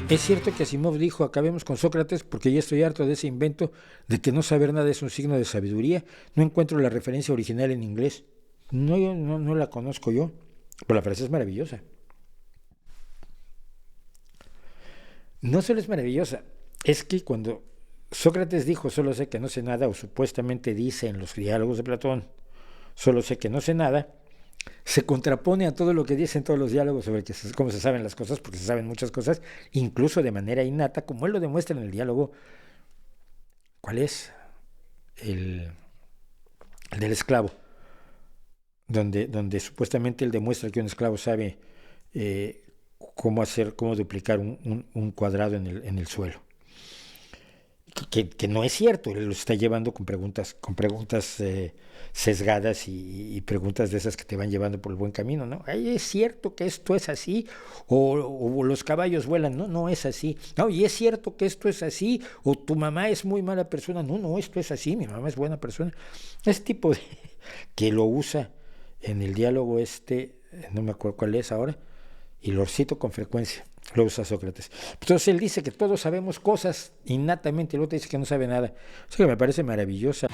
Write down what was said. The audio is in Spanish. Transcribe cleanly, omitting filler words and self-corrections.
Es cierto que Asimov dijo, acabemos con Sócrates porque ya estoy harto de ese invento de que no saber nada es un signo de sabiduría. No encuentro la referencia original en inglés. No la conozco yo, pero la frase es maravillosa. No solo es maravillosa, es que cuando Sócrates dijo solo sé que no sé nada, o supuestamente dice en los diálogos de Platón, solo sé que no sé nada, se contrapone a todo lo que dicen todos los diálogos sobre cómo se saben las cosas, porque se saben muchas cosas, incluso de manera innata, como él lo demuestra en el diálogo. ¿Cuál es? El, el del esclavo, donde supuestamente él demuestra que un esclavo sabe eh, cómo duplicar un cuadrado en el suelo. Que no es cierto, él lo está llevando con preguntas sesgadas y preguntas de esas que te van llevando por el buen camino, ¿no? Ay, es cierto que esto es así, o los caballos vuelan, no es así. No, y es cierto que esto es así, o tu mamá es muy mala persona, no, esto es así, mi mamá es buena persona. Ese tipo de que lo usa en el diálogo no me acuerdo cuál es ahora, y lo cito con frecuencia, lo usa Sócrates. Entonces él dice que todos sabemos cosas innatamente, y el otro dice que no sabe nada. O sea que me parece maravillosa.